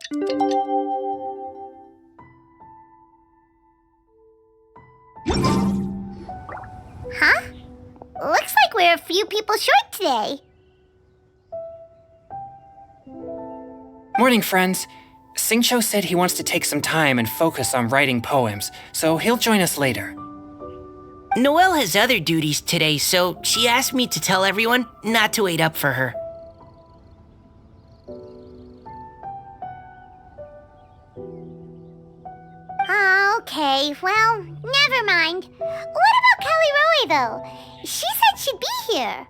Huh? Looks like we're a few people short today. Morning, friends. Singcho said he wants to take some time and focus on writing poems, so he'll join us later. Noelle has other duties today, so she asked me to tell everyone not to wait up for her. Okay, well, never mind. What about Callirhoe, though? She said she'd be here.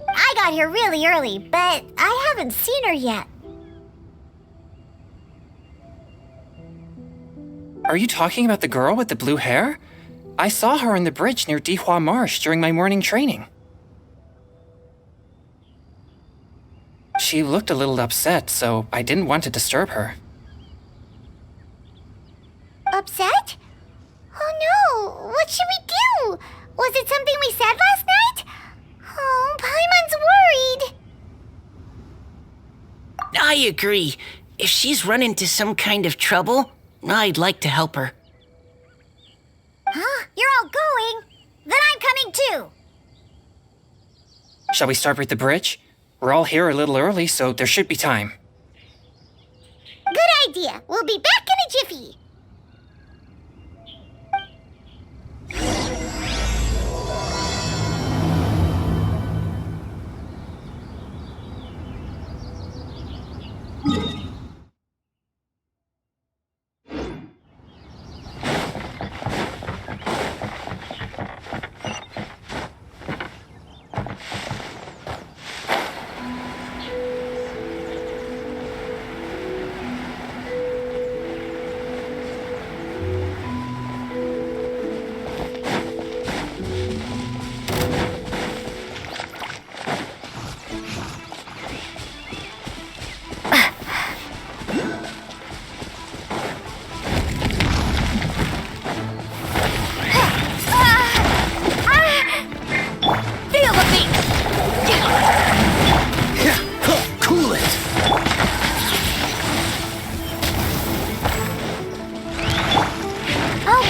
I got here really early, but I haven't seen her yet. Are you talking about the girl with the blue hair? I saw her on the bridge near Dihua Marsh during my morning training. She looked a little upset, so I didn't want to disturb her. Upset? Oh no, what should we do? Was it something we said last night? Oh, Paimon's worried. I agree. If she's run into some kind of trouble, I'd like to help her. Huh? You're all going? Then I'm coming too. Shall we start with the bridge? We're all here a little early, so there should be time. Good idea. We'll be back in a jiffy.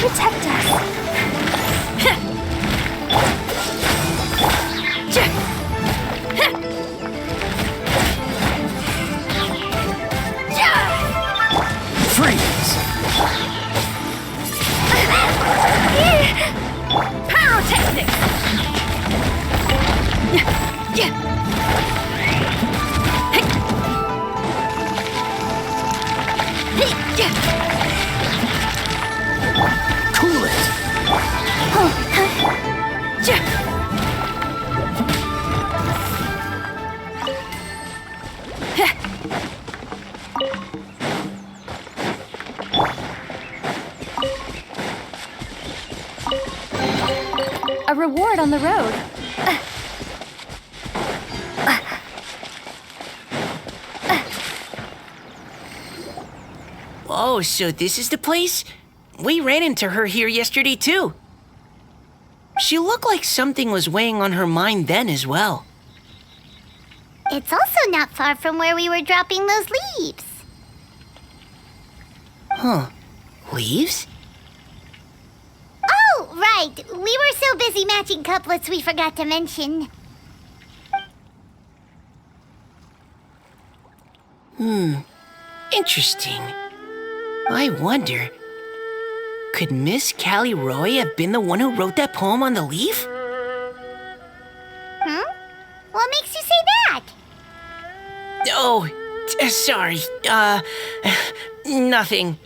Protect us. Freeze! Pyrotechnics! Cool it! A reward on the road. Oh, so this is the place? We ran into her here yesterday, too. She looked like something was weighing on her mind then as well. It's also not far from where we were dropping those leaves. Huh. Leaves? Oh, right. We were so busy matching couplets we forgot to mention. Interesting. I wonder, could Miss Callirhoe have been the one who wrote that poem on the leaf? What makes you say that? Oh, sorry. Nothing.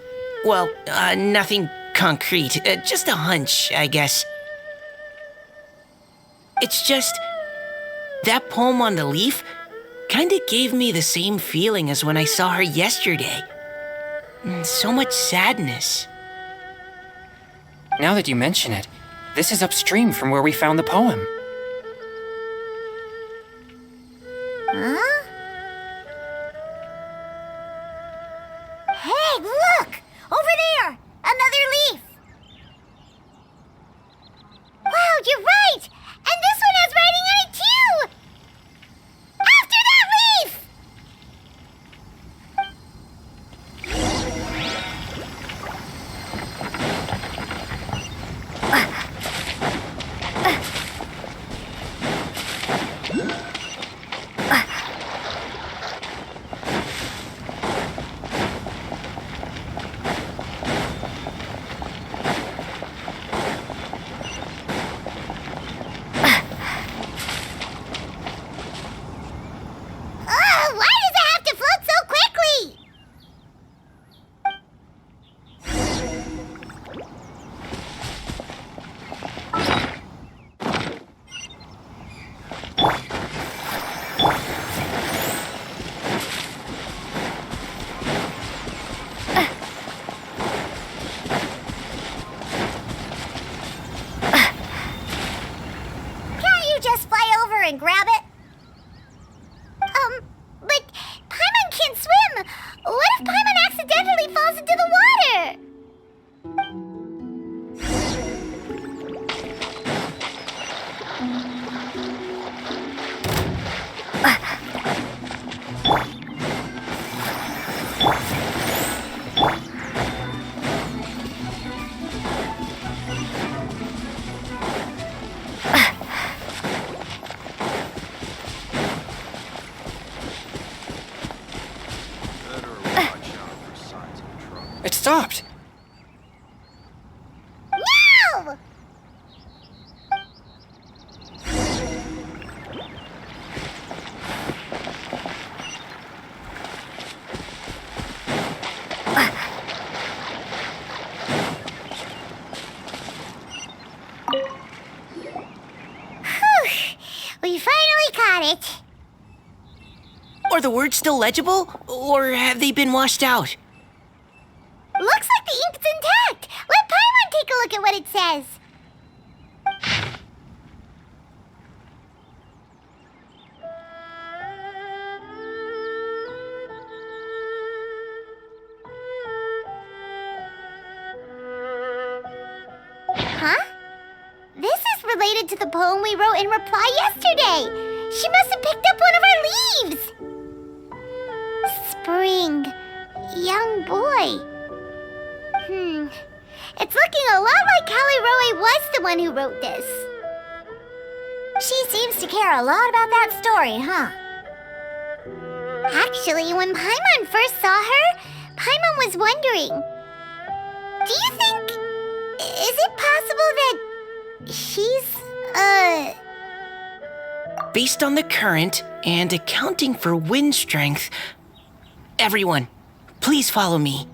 Well, nothing concrete. Just a hunch, I guess. It's just, that poem on the leaf kinda gave me the same feeling as when I saw her yesterday. So much sadness. Now that you mention it, this is upstream from where we found the poem. Huh? Hey, look! Over there! Another leaf! Wow, you're right! And this one has writing on it too! After that leaf! Why does it have to float so quickly? Can't you just fly over and grab it? But Paimon can't swim. What if Paimon accidentally falls into the water? It stopped. No! We finally caught it. Are the words still legible, or have they been washed out? Looks like the ink's intact. Let Paimon take a look at what it says. Huh? This is related to the poem we wrote in reply yesterday. She must have picked up one of our leaves. Spring. Young boy. It's looking a lot like Callirhoe was the one who wrote this. She seems to care a lot about that story, huh? Actually, when Paimon first saw her, Paimon was wondering, do you think... is it possible that she's, Based on the current and accounting for wind strength, everyone, please follow me.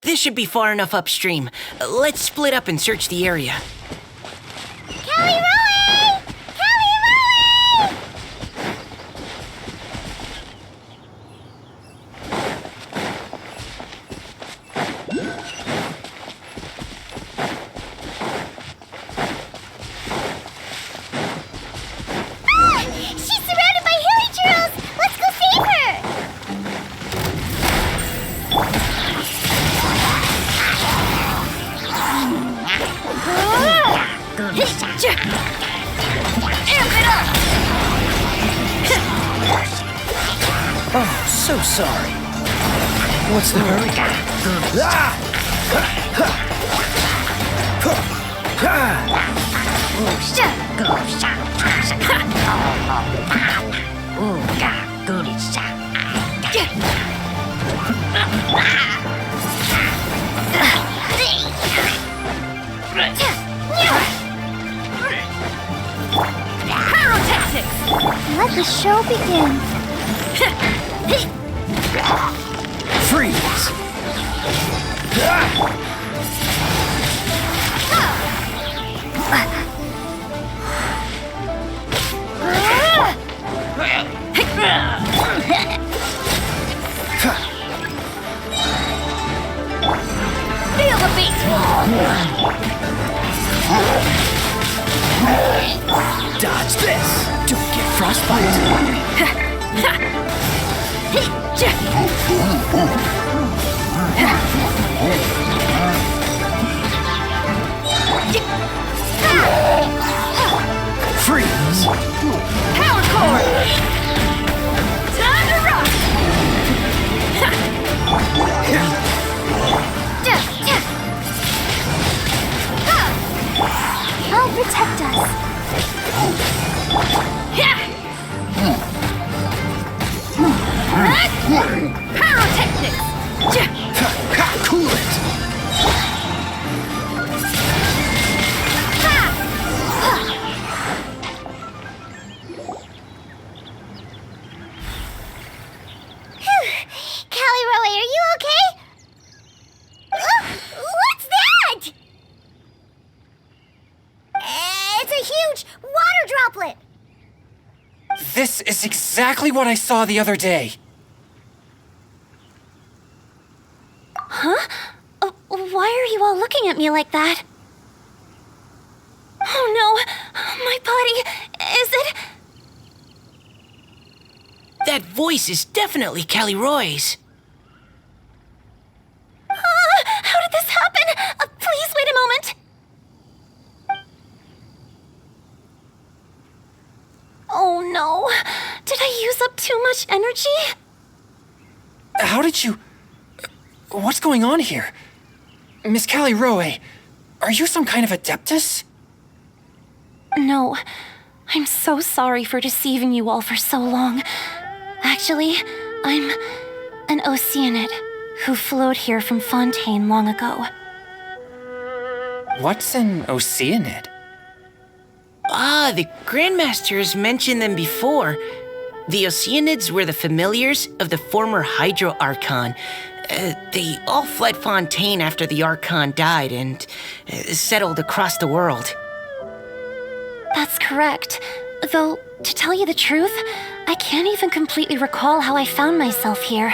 This should be far enough upstream. Let's split up and search the area. Callirhoe! Callirhoe! She's surrounded by hilly churls! Let's go save her! Oh, so sorry. What's the hurry? Let the show begin. Freeze! Feel the beat! Dodge this! Don't get frostbite! Freeze! Pyrotechnics! Cool it! Callirhoe, are you okay? What's that? It's a huge water droplet. This is exactly what I saw the other day. Why are you all looking at me like that? Oh no, my body, is it? That voice is definitely Callirhoe's. How did this happen? Please wait a moment. Oh no, did I use up too much energy? How did you... What's going on here? Miss Callirhoe, are you some kind of adeptus? No, I'm so sorry for deceiving you all for so long. Actually, I'm an Oceanid who flowed here from Fontaine long ago. What's an Oceanid? Ah, the Grandmasters mentioned them before. The Oceanids were the familiars of the former Hydro Archon. They all fled Fontaine after the Archon died and settled across the world. That's correct. Though, to tell you the truth, I can't even completely recall how I found myself here.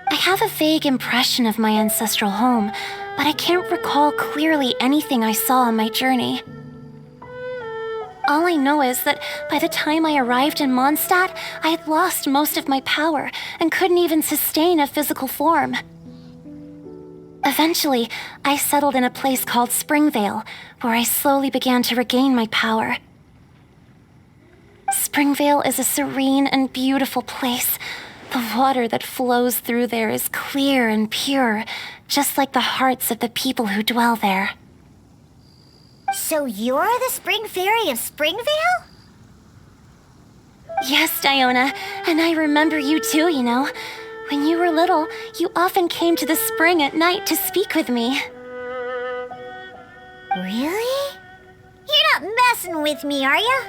I have a vague impression of my ancestral home, but I can't recall clearly anything I saw on my journey. All I know is that by the time I arrived in Mondstadt, I had lost most of my power and couldn't even sustain a physical form. Eventually, I settled in a place called Springvale, where I slowly began to regain my power. Springvale is a serene and beautiful place. The water that flows through there is clear and pure, just like the hearts of the people who dwell there. So you're the Spring Fairy of Springvale? Yes, Diona, and I remember you too, you know. When you were little, you often came to the spring at night to speak with me. Really? You're not messing with me, are you?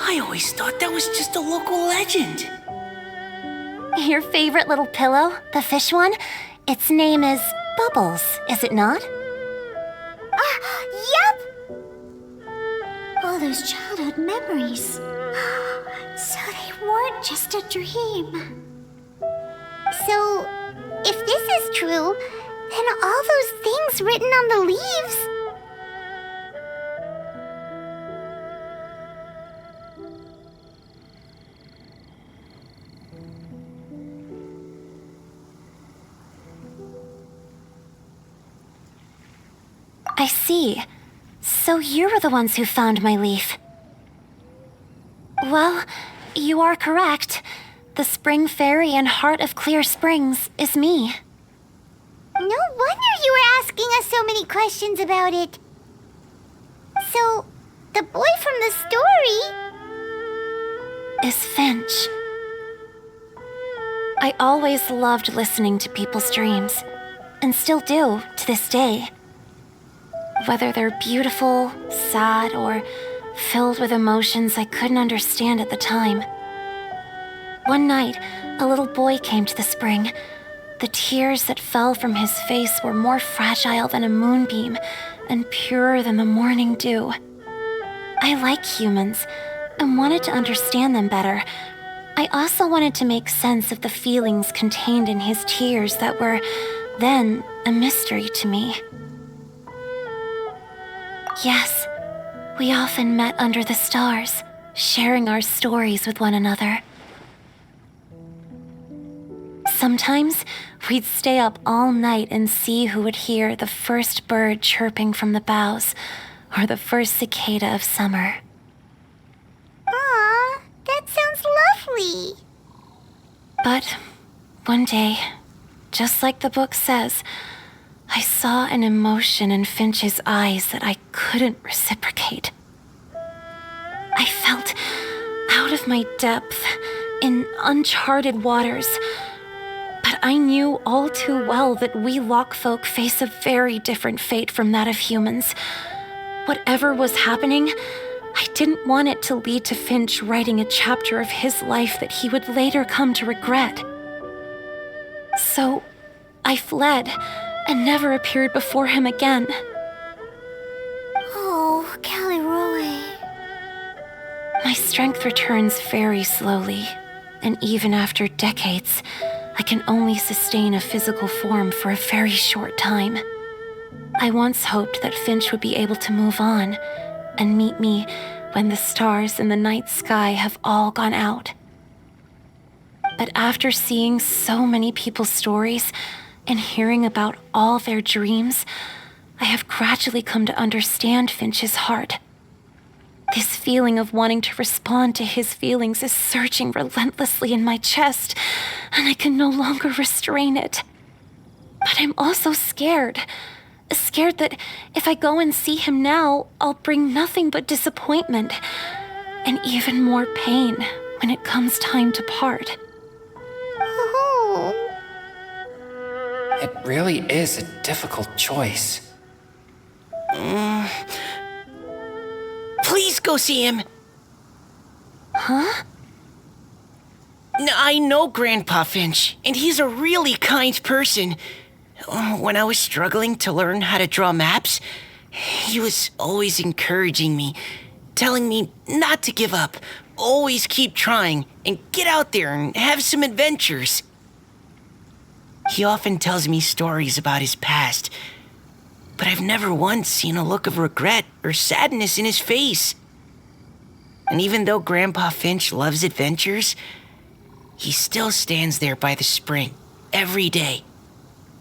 I always thought that was just a local legend. Your favorite little pillow, the fish one, its name is Bubbles, is it not? Yep! All those childhood memories. So they weren't just a dream. So, if this is true, then all those things written on the leaves... I see. So you were the ones who found my leaf. Well, you are correct. The Spring Fairy and Heart of Clear Springs is me. No wonder you were asking us so many questions about it. So, the boy from the story... is Finch. I always loved listening to people's dreams, and still do to this day. Whether they're beautiful, sad, or filled with emotions I couldn't understand at the time. One night, a little boy came to the spring. The tears that fell from his face were more fragile than a moonbeam and purer than the morning dew. I like humans and wanted to understand them better. I also wanted to make sense of the feelings contained in his tears that were then a mystery to me. Yes, we often met under the stars, sharing our stories with one another. Sometimes, we'd stay up all night and see who would hear the first bird chirping from the boughs, or the first cicada of summer. Aw, that sounds lovely. But one day, just like the book says, I saw an emotion in Finch's eyes that I couldn't reciprocate. I felt out of my depth, in uncharted waters. But I knew all too well that we Lockfolk face a very different fate from that of humans. Whatever was happening, I didn't want it to lead to Finch writing a chapter of his life that he would later come to regret. So, I fled and never appeared before him again. Oh, Callirhoe. My strength returns very slowly, and even after decades, I can only sustain a physical form for a very short time. I once hoped that Finch would be able to move on and meet me when the stars in the night sky have all gone out. But after seeing so many people's stories and hearing about all their dreams, I have gradually come to understand Finch's heart. This feeling of wanting to respond to his feelings is surging relentlessly in my chest, and I can no longer restrain it. But I'm also scared. Scared that if I go and see him now, I'll bring nothing but disappointment and even more pain when it comes time to part. Oh. It really is a difficult choice. Please go see him. Huh? I know Grandpa Finch, and he's a really kind person. When I was struggling to learn how to draw maps, he was always encouraging me, telling me not to give up, always keep trying, and get out there and have some adventures. He often tells me stories about his past, but I've never once seen a look of regret or sadness in his face. And even though Grandpa Finch loves adventures, he still stands there by the spring every day,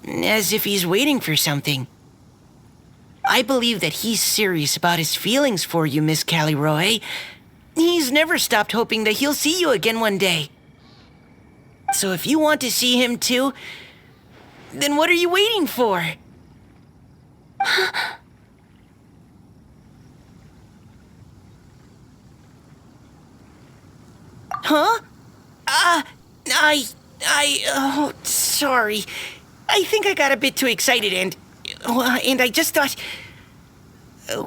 as if he's waiting for something. I believe that he's serious about his feelings for you, Miss Callirhoe. He's never stopped hoping that he'll see you again one day. So if you want to see him too, then what are you waiting for? Huh? Oh, sorry. I think I got a bit too excited and I just thought,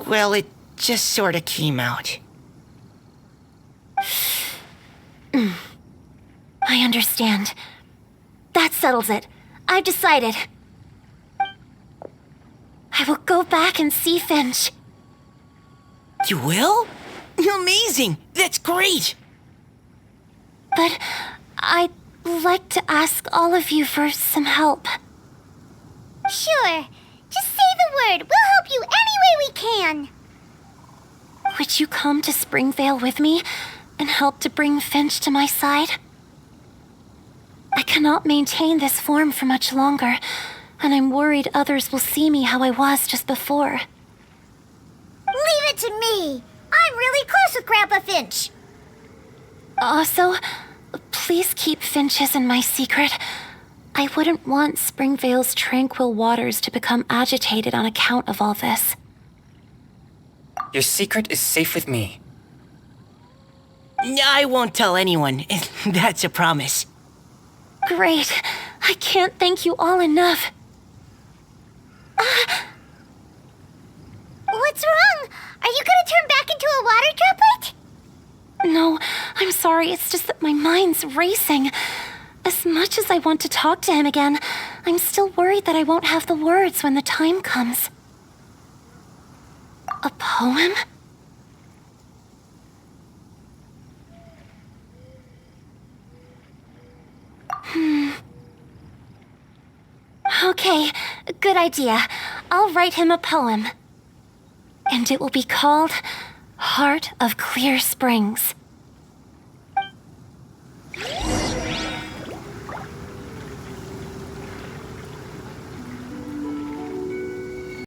well, it just sort of came out. I understand. That settles it. I've decided. I will go back and see Finch. You will? Amazing! That's great! But I'd like to ask all of you for some help. Sure. Just say the word. We'll help you any way we can. Would you come to Springvale with me and help to bring Finch to my side? I cannot maintain this form for much longer, and I'm worried others will see me how I was just before. Leave it to me. I'm really close with Grandpa Finch. Also, please keep Finch's in my secret. I wouldn't want Springvale's tranquil waters to become agitated on account of all this. Your secret is safe with me. I won't tell anyone. That's a promise. Great. I can't thank you all enough. What's wrong? Are you gonna turn back into a water droplet? No, I'm sorry. It's just that my mind's racing. As much as I want to talk to him again, I'm still worried that I won't have the words when the time comes. A poem? Okay, good idea. I'll write him a poem. And it will be called Heart of Clear Springs.